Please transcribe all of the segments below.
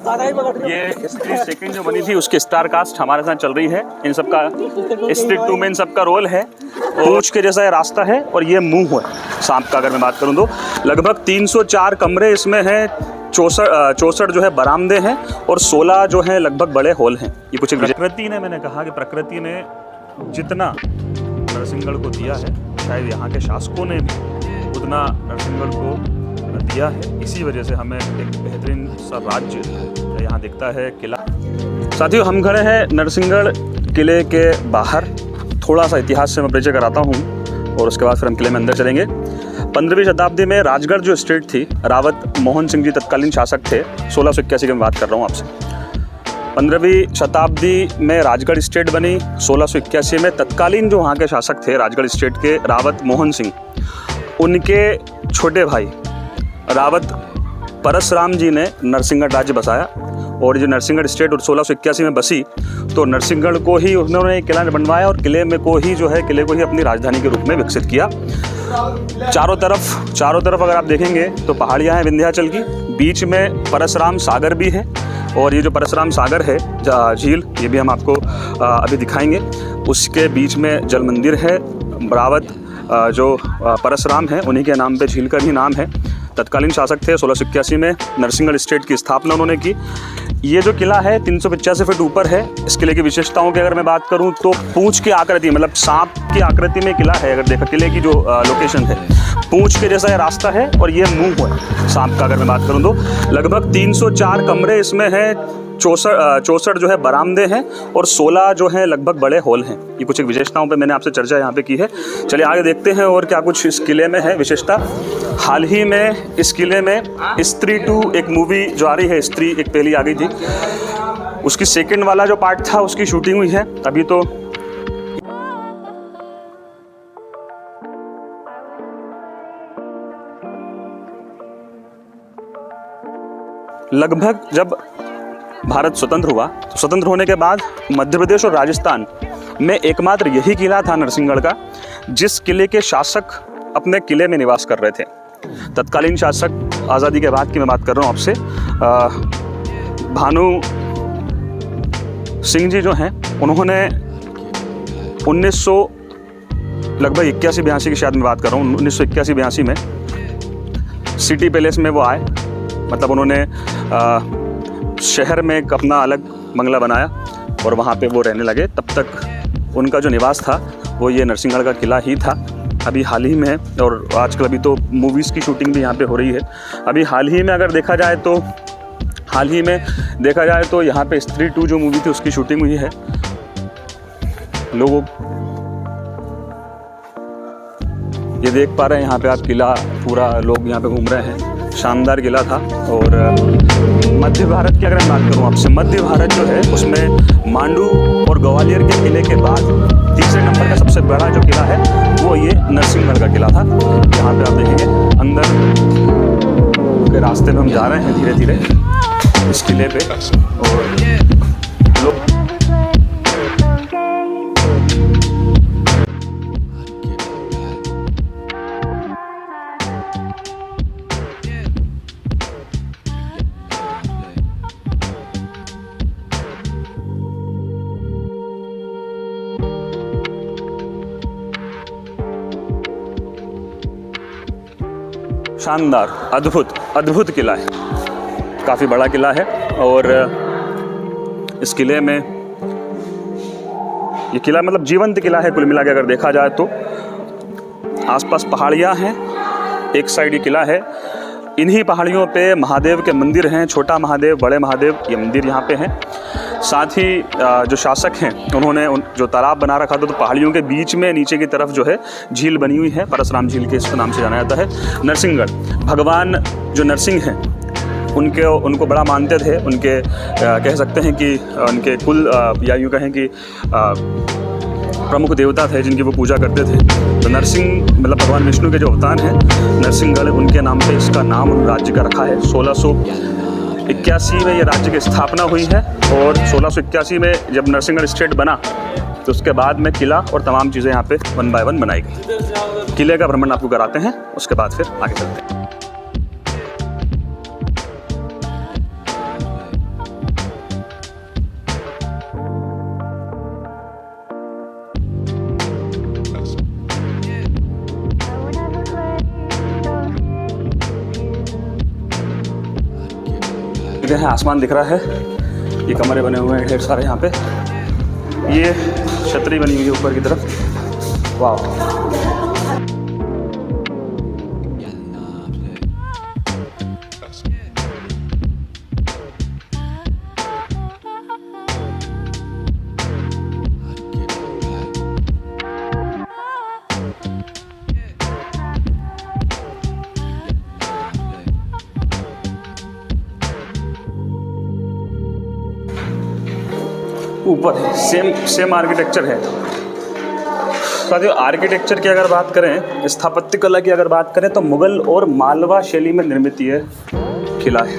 ये स्त्री सेकंड जो बनी थी उसकी स्टार कास्ट हमारे साथ चल रही है। इन सबका स्त्री 2 में इन सबका रोल है। पूंछ के जैसा ये रास्ता है और ये मुंह है सांप का। अगर मैं बात करूँ तो लगभग 304 कमरे इसमें हैं, 64 जो है बरामदे हैं और 16 जो है लगभग बड़े हॉल हैं। ये कुछ प्रकृति ने, मैंने कहा कि प्रकृति ने जितना नरसिंहगढ़ को दिया है शायद यहाँ के शासकों ने भी उतना नरसिंहगढ़ को दिया है। इसी वजह से हमें एक बेहतरीन सा राज्य यहाँ दिखता है, किला। साथियों, हम खड़े हैं नरसिंहगढ़ किले के बाहर। थोड़ा सा इतिहास से मैं परिचय कराता हूँ और उसके बाद फिर हम किले में अंदर चलेंगे। 15वीं शताब्दी में राजगढ़ जो स्टेट थी, रावत मोहन सिंह जी तत्कालीन शासक थे। 1681 की मैं बात कर रहा हूँ आपसे। 15वीं शताब्दी में राजगढ़ स्टेट बनी। 1681 में तत्कालीन जो वहाँ के शासक थे राजगढ़ स्टेट के, रावत मोहन सिंह, उनके छोटे भाई रावत परसराम जी ने नरसिंहगढ़ राज्य बसाया। और जो नरसिंहगढ़ स्टेट और 1681 में बसी तो नरसिंहगढ़ को ही उन्होंने किला बनवाया और किले को ही अपनी राजधानी के रूप में विकसित किया। चारों तरफ अगर आप देखेंगे तो पहाड़ियाँ हैं विंध्याचल की, बीच में परसराम सागर भी है। और ये जो परसराम सागर है झील, ये भी हम आपको अभी दिखाएंगे। उसके बीच में जल मंदिर है। रावत जो परसराम है उन्हीं के नाम पे झील का भी नाम है। तत्कालीन शासक थे। 1681 में नरसिंहगढ़ स्टेट की स्थापना उन्होंने की। ये जो किला है 385 फीट ऊपर है। इस किले की विशेषताओं की अगर मैं बात करूं तो पूंछ की आकृति, मतलब सांप की आकृति में किला है। अगर देखा किले की जो लोकेशन है, पूंछ के जैसा ये रास्ता है और ये मुंह है सांप का। अगर मैं बात करूं तो लगभग 304 कमरे इसमें हैं, 64 जो है बरामदे हैं और 16 जो है लगभग बड़े हॉल हैं। ये कुछ एक विशेषताओं पे मैंने आपसे चर्चा यहाँ पे की है। चलिए आगे देखते हैं और क्या कुछ इस किले में है विशेषता। हाल ही में इस किले में स्त्री 2 एक मूवी जो आ रही है, स्त्री एक पहली आ गई थी, उसकी सेकंड वाला जो पार्ट था उसकी शूटिंग हुई है अभी। तो लगभग जब भारत स्वतंत्र हुआ तो स्वतंत्र होने के बाद मध्य प्रदेश और राजस्थान में एकमात्र यही किला था नरसिंहगढ़ का, जिस किले के शासक अपने किले में निवास कर रहे थे। तत्कालीन शासक, आज़ादी के बाद की मैं बात कर रहा हूँ आपसे, भानु सिंह जी जो हैं, उन्होंने 1900 लगभग 81-82 की शायद मैं बात कर रहा हूँ, 1981-82 में सिटी पैलेस में वो आए। मतलब उन्होंने शहर में एक अपना अलग बंगला बनाया और वहाँ पे वो रहने लगे। तब तक उनका जो निवास था वो ये नरसिंहगढ़ का किला ही था। अभी हाल ही में, और आजकल अभी तो मूवीज़ की शूटिंग भी यहाँ पे हो रही है। अभी हाल ही में अगर देखा जाए तो यहाँ पे स्त्री 2 जो मूवी थी उसकी शूटिंग हुई है। लोगों ये देख पा रहे हैं यहाँ पे आप किला, पूरा लोग यहाँ पे घूम रहे हैं। शानदार किला था। और मध्य भारत की अगर मैं बात करूँ आपसे, मध्य भारत जो है उसमें मांडू और ग्वालियर के किले के बाद तीसरे नंबर का सबसे बड़ा जो किला है वो ये नरसिंहगढ़ का किला था। यहाँ पे आप देखेंगे अंदर के रास्ते में हम जा रहे हैं धीरे धीरे इस किले पे। और लोग शानदार, अद्भुत किला है। काफ़ी बड़ा किला है। और इस किले में, ये किला मतलब जीवंत किला है कुल मिला के अगर देखा जाए तो। आसपास पहाड़ियाँ हैं, एक साइड ये किला है। इन्हीं पहाड़ियों पे महादेव के मंदिर हैं, छोटा महादेव, बड़े महादेव, ये मंदिर यहाँ पे हैं। साथ ही जो शासक हैं उन्होंने जो तालाब बना रखा था, तो पहाड़ियों के बीच में नीचे की तरफ जो है झील बनी हुई है, परसराम झील के इस नाम से जाना जाता है। नरसिंहगढ़ भगवान जो नरसिंह हैं उनको बड़ा मानते थे। उनके कह सकते हैं कि उनके कुल या यूँ कहें कि प्रमुख देवता थे जिनकी वो पूजा करते थे। तो नरसिंह मतलब भगवान विष्णु के जो अवतार हैं, नरसिंहगढ़ उनके नाम पे इसका नाम उन राज्य का रखा है। 1681 में ये राज्य की स्थापना हुई है। और 1681 में जब नरसिंहगढ़ स्टेट बना तो उसके बाद में किला और तमाम चीज़ें यहाँ पे 1 बाय 1 बनाई गई। किले का भ्रमण आपको कराते हैं, उसके बाद फिर आगे चलते हैं। हैं, आसमान दिख रहा है, ये कमरे बने हुए हैं ढेर सारे यहाँ पे, ये छतरी बनी हुई है ऊपर की तरफ। वाह, ऊपर सेम आर्किटेक्चर है। साथियों, आर्किटेक्चर की अगर बात करें, स्थापत्य कला की अगर बात करें, तो मुगल और मालवा शैली में निर्मित ये किला है।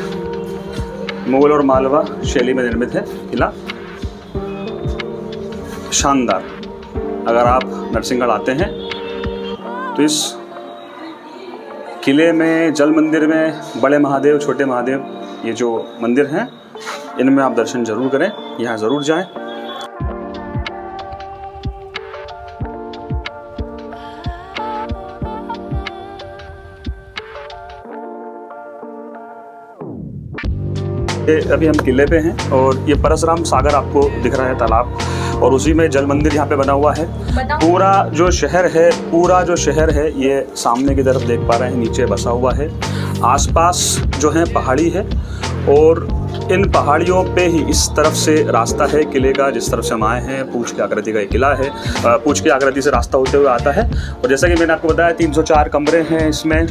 मुगल और मालवा शैली में निर्मित है किला, शानदार। अगर आप नरसिंहगढ़ आते हैं तो इस किले में, जल मंदिर में, बड़े महादेव, छोटे महादेव, ये जो मंदिर हैं, इनमें आप दर्शन जरूर करें, यहाँ ज़रूर जाएं। अभी हम किले पे हैं और ये परशुराम सागर आपको दिख रहा है, तालाब, और उसी में जल मंदिर यहाँ पे बना हुआ है। पूरा जो शहर है ये सामने की तरफ देख पा रहे हैं, नीचे बसा हुआ है। आसपास जो है पहाड़ी है और इन पहाड़ियों पे ही इस तरफ से रास्ता है किले का, जिस तरफ से हम आए हैं। पूंछ की आकृति का एक किला है, पूंछ की आकृति से रास्ता होते हुए आता है। और जैसा कि मैंने आपको बताया, 304 कमरे हैं इसमें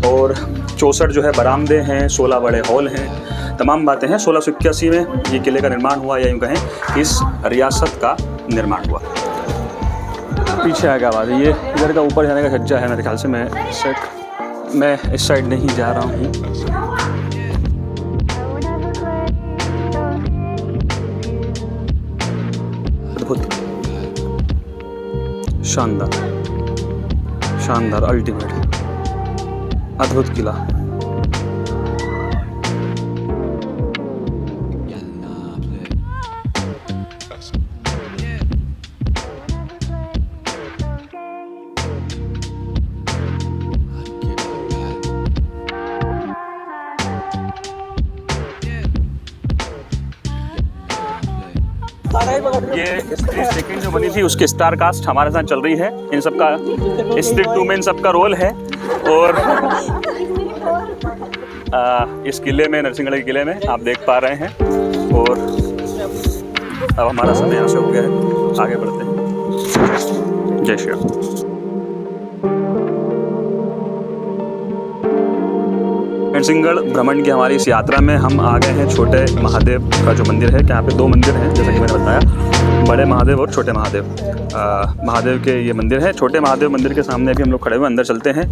और 64 जो है बरामदे हैं, 16 बड़े हॉल हैं, तमाम बातें हैं। 1681 में ये किले का निर्माण हुआ, या यूँ कहें इस रियासत का निर्माण हुआ। पीछे आ गया बात, ये इधर का ऊपर जाने का छज्जा है मेरे ख्याल से। मैं इस साइड नहीं जा रहा हूँ। अद्भुत, शानदार, अल्टीमेट, अद्भुत किला। ये सेकंड जो बनी थी उसकी स्टार कास्ट हमारे साथ चल रही है। इन सब का स्ट्रिक्ट 2 में इन सब का रोल है। और इस किले में, नरसिंहगढ़ के किले में आप देख पा रहे हैं। और अब हमारा समय यहाँ से हो गया है, आगे बढ़ते हैं। जय श्री राम। नरसिंहगढ़ भ्रमण की हमारी इस यात्रा में हम आ गए हैं छोटे महादेव का जो मंदिर है। यहाँ पे 2 मंदिर हैं, जैसा कि मैंने बताया, बड़े महादेव और छोटे महादेव। महादेव के ये मंदिर है। छोटे महादेव मंदिर के सामने भी हम लोग खड़े हुए अंदर चलते हैं।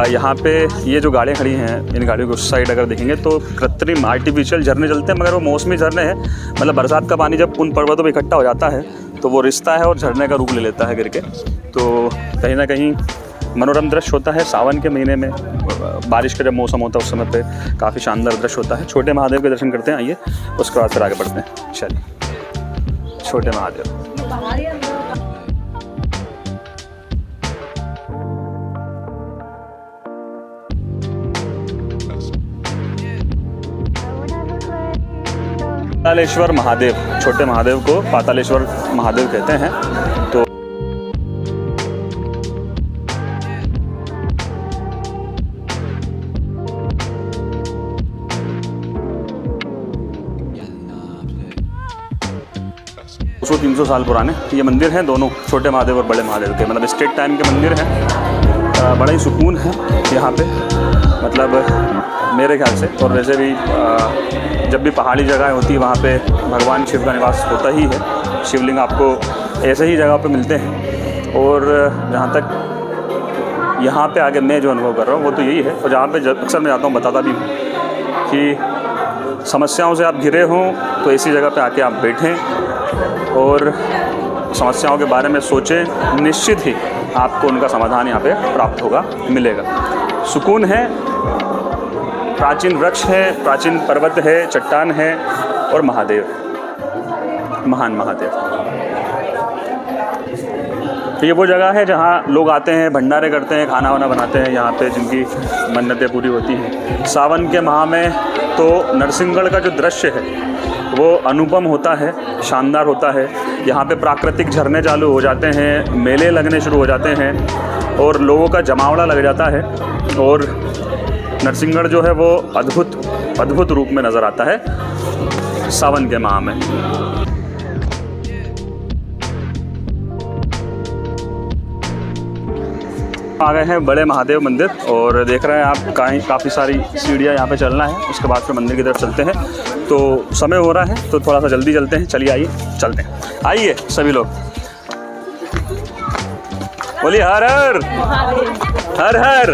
यहाँ पे ये जो गाड़ियाँ खड़ी हैं, इन गाड़ियों को उस साइड अगर देखेंगे तो कृत्रिम आर्टिफिशियल झरने चलते हैं, मगर वो मौसमी झरने हैं। मतलब बरसात का पानी जब उन पर्वतों पर इकट्ठा हो जाता है तो वो रिश्ता है और झरने का रूप ले लेता है गिर के। तो कहीं ना कहीं मनोरम दृश्य होता है। सावन के महीने में, बारिश का जब मौसम होता है, उस समय पे काफ़ी शानदार दृश्य होता है। छोटे महादेव के दर्शन करते हैं, आइए, उसके बाद फिर आगे बढ़ते हैं। चलिए, छोटे महादेव। पातालेश्वर महादेव, छोटे महादेव को पातालेश्वर महादेव कहते हैं। तो उसको 300 साल पुराने ये मंदिर हैं, दोनों छोटे महादेव और बड़े महादेव के। मतलब स्टेट टाइम के मंदिर हैं। बड़ा ही सुकून है यहाँ पे, मतलब मेरे ख्याल से। और वैसे भी जब भी पहाड़ी जगह होती है वहाँ पे भगवान शिव का निवास होता ही है। शिवलिंग आपको ऐसे ही जगह पे मिलते हैं। और जहाँ तक यहाँ पे आगे मैं जो अनुभव कर रहा हूँ वो तो यही है। और जहाँ पे अक्सर मैं जाता हूँ, बताता भी हूँ कि समस्याओं से आप घिरे हों तो ऐसी जगह पे आके आप बैठें और समस्याओं के बारे में सोचें। निश्चित ही आपको उनका समाधान यहाँ पे प्राप्त होगा, मिलेगा। सुकून है, प्राचीन वृक्ष है, प्राचीन पर्वत है, चट्टान है और महादेव, महान महादेव। तो ये वो जगह है जहाँ लोग आते हैं, भंडारे करते हैं, खाना वाना बनाते हैं यहाँ पे, जिनकी मन्नतें पूरी होती हैं। सावन के माह में तो नरसिंहगढ़ का जो दृश्य है वो अनुपम होता है, शानदार होता है। यहाँ पे प्राकृतिक झरने चालू हो जाते हैं, मेले लगने शुरू हो जाते हैं और लोगों का जमावड़ा लग जाता है और नरसिंहगढ़ जो है वो अद्भुत रूप में नज़र आता है सावन के माह में। आ गए हैं बड़े महादेव मंदिर और देख रहे हैं आप काफ़ी सारी सीढ़ियाँ यहाँ पे चलना है, उसके बाद फिर मंदिर की तरफ चलते हैं। तो समय हो रहा है तो थोड़ा सा जल्दी चलते हैं। चलिए आइए चलते हैं, आइए सभी लोग। बोलिए हर हर हर हर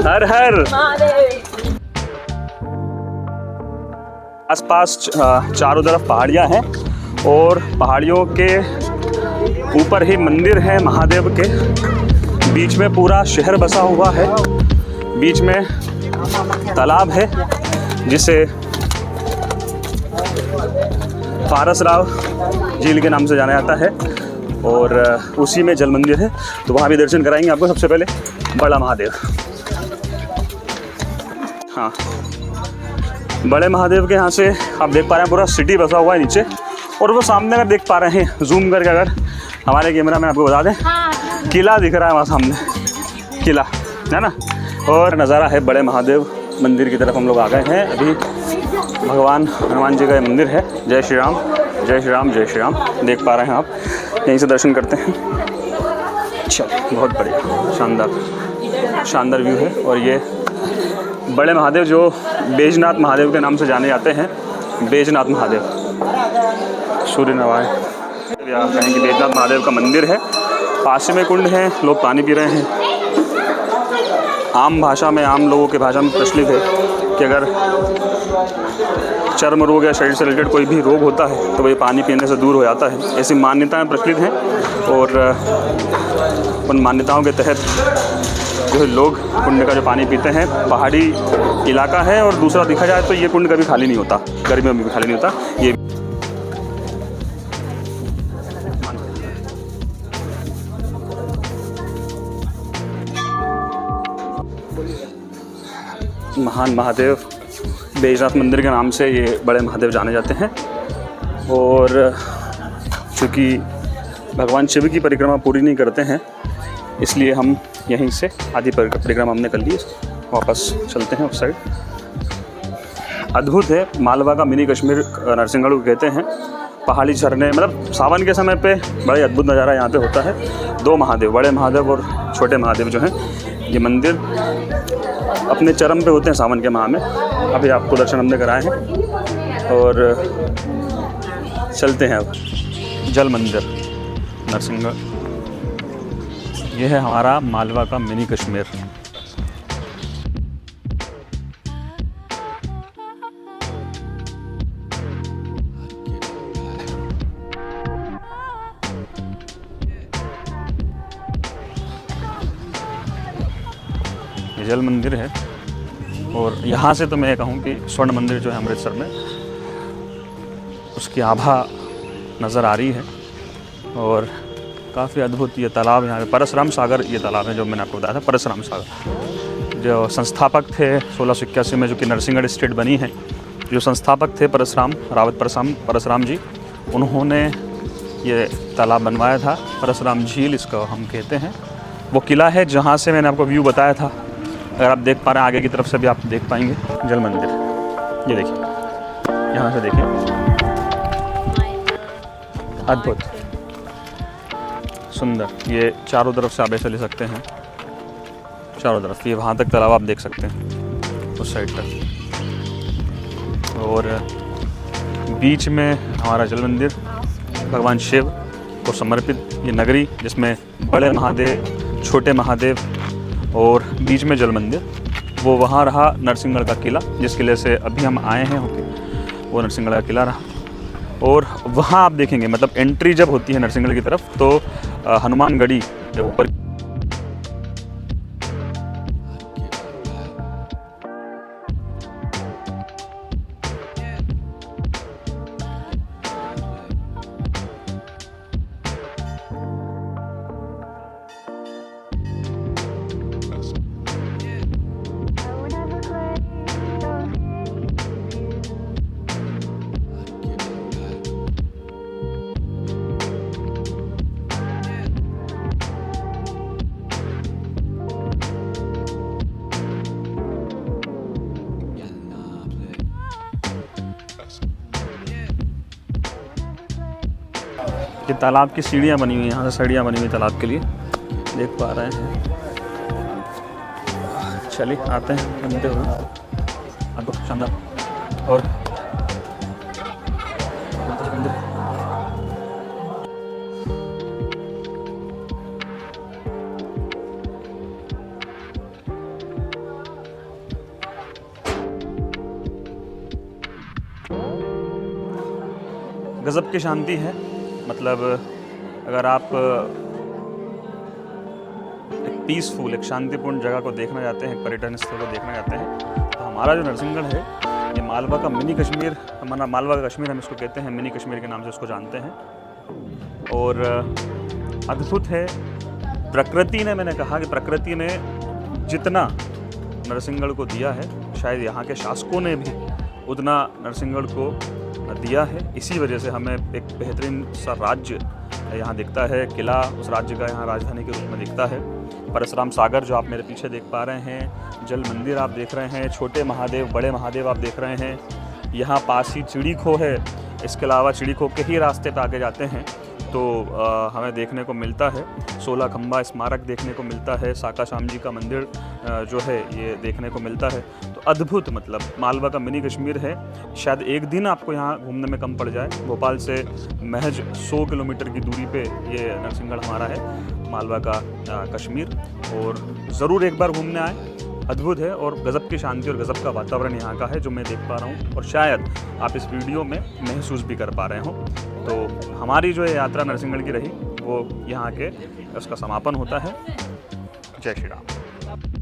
हर हर। आसपास चारों तरफ पहाड़ियाँ हैं और पहाड़ियों के ऊपर ही मंदिर है महादेव के। बीच में पूरा शहर बसा हुआ है, बीच में तालाब है जिसे पारसराव झील के नाम से जाना जाता है और उसी में जल मंदिर है। तो वहाँ भी दर्शन कराएंगे आपको। सबसे पहले बड़ा महादेव। हाँ, बड़े महादेव के यहाँ से आप देख पा रहे हैं पूरा सिटी बसा हुआ है नीचे, और वो सामने अगर देख पा रहे हैं जूम करके, अगर हमारे कैमरा में आपको बता दें, किला दिख रहा है वहाँ सामने, किला है ना। और नज़ारा है बड़े महादेव मंदिर की तरफ हम लोग आ गए हैं। अभी भगवान हनुमान जी का ये मंदिर है। जय श्री राम जय श्री राम जय श्री राम। देख पा रहे हैं आप, यहीं से दर्शन करते हैं। चलो, बहुत बढ़िया, शानदार व्यू है। और ये बड़े महादेव जो बैजनाथ महादेव के नाम से जाने जाते हैं, बैजनाथ महादेव, सूर्य नारायण या कहें कि बैजनाथ महादेव का मंदिर है। पास में कुंड है, लोग पानी पी रहे हैं। आम भाषा में, आम लोगों की भाषा में प्रचलित है कि अगर चर्म रोग या शरीर से रिलेटेड कोई भी रोग होता है तो वह पानी पीने से दूर हो जाता है। ऐसी मान्यताएं प्रचलित हैं और उन मान्यताओं के तहत जो लोग कुंड का जो पानी पीते हैं। पहाड़ी इलाका है और दूसरा देखा जाए तो ये कुंड कभी खाली नहीं होता, गर्मियों में भी खाली नहीं होता। ये महान महादेव बैजनाथ मंदिर के नाम से ये बड़े महादेव जाने जाते हैं। और चूँकि भगवान शिव की परिक्रमा पूरी नहीं करते हैं, इसलिए हम यहीं से आधी परिक्रमा हमने कर ली, वापस चलते हैं उस साइड। अद्भुत है, मालवा का मिनी कश्मीर नरसिंहगढ़ को कहते हैं। पहाड़ी झरने, मतलब सावन के समय पे बड़ा अद्भुत नज़ारा यहाँ पे होता है। दो महादेव, बड़े महादेव और छोटे महादेव जो हैं, ये मंदिर अपने चरम पे होते हैं सावन के माह में। अभी आपको दर्शन हमने कराए हैं और चलते हैं अब जल मंदिर नरसिंहगढ़। ये है हमारा मालवा का मिनी कश्मीर। ये जल मंदिर है और यहाँ से तो मैं कहूँ कि स्वर्ण मंदिर जो है अमृतसर में, उसकी आभा नज़र आ रही है। और काफ़ी अद्भुत ये तालाब, यहाँ पे परशुराम सागर ये तालाब है जो मैंने आपको बताया था। परशुराम सागर जो संस्थापक थे 1681 में, जो कि नरसिंहगढ़ स्टेट बनी है, जो संस्थापक थे परशुराम, रावत परशुराम जी, उन्होंने ये तालाब बनवाया था। परशुराम झील इसको हम कहते हैं। वो किला है जहाँ से मैंने आपको व्यू बताया था। अगर आप देख पा रहे हैं आगे की तरफ से भी आप देख पाएंगे जल मंदिर। ये देखिए, यहाँ से देखिए, अद्भुत सुंदर। ये चारों तरफ से आप ऐसे ले सकते हैं, चारों तरफ। ये वहाँ तक तालाब आप देख सकते हैं, उस साइड तक। और बीच में हमारा जल मंदिर, भगवान शिव को समर्पित ये नगरी, जिसमें बड़े महादेव, छोटे महादेव और बीच में जल मंदिर। वो वहाँ रहा नरसिंहगढ़ का किला, जिस किले से अभी हम आए हैं होके, वो नरसिंहगढ़ का किला रहा। और वहाँ आप देखेंगे, मतलब एंट्री जब होती है नरसिंहगढ़ की तरफ तो हनुमानगढ़ी के ऊपर ये तालाब की सीढ़ियाँ बनी हुई हैं, यहाँ से सीढ़ियाँ बनी हुई तालाब के लिए देख पा रहे हैं। चलिए आते हैं घूमते हुए। आपको शानदार और गज़ब की शांति है। मतलब अगर आप एक पीसफुल, एक शांतिपूर्ण जगह को देखना चाहते हैं, एक पर्यटन स्थल को देखना चाहते हैं, तो हमारा जो नरसिंहगढ़ है ये मालवा का मिनी कश्मीर, हमारा मालवा का कश्मीर हम इसको कहते हैं, मिनी कश्मीर के नाम से उसको जानते हैं। और अद्भुत है प्रकृति ने, मैंने कहा कि प्रकृति ने जितना नरसिंहगढ़ को दिया है शायद यहाँ के शासकों ने भी उतना नरसिंहगढ़ को दिया है। इसी वजह से हमें एक बेहतरीन सा राज्य यहाँ दिखता है, किला उस राज्य का यहाँ राजधानी के रूप में दिखता है। परशुराम सागर जो आप मेरे पीछे देख पा रहे हैं, जल मंदिर आप देख रहे हैं, छोटे महादेव बड़े महादेव आप देख रहे हैं। यहाँ पास ही चिड़ी खो है। इसके अलावा चिड़ी खो के ही रास्ते पे आगे जाते हैं तो हमें देखने को मिलता है 16 खंबा स्मारक देखने को मिलता है, साका श्याम जी का मंदिर जो है ये देखने को मिलता है। तो अद्भुत, मतलब मालवा का मिनी कश्मीर है। शायद एक दिन आपको यहाँ घूमने में कम पड़ जाए। भोपाल से महज 100 किलोमीटर की दूरी पे ये नरसिंहगढ़ हमारा है, मालवा का कश्मीर। और ज़रूर एक बार घूमने आए, अद्भुत है और गज़ब की शांति और गज़ब का वातावरण यहाँ का है जो मैं देख पा रहा हूँ और शायद आप इस वीडियो में महसूस भी कर पा रहे हो। तो हमारी जो यात्रा नरसिंहगढ़ की रही वो यहाँ के उसका समापन होता है। जय श्री राम।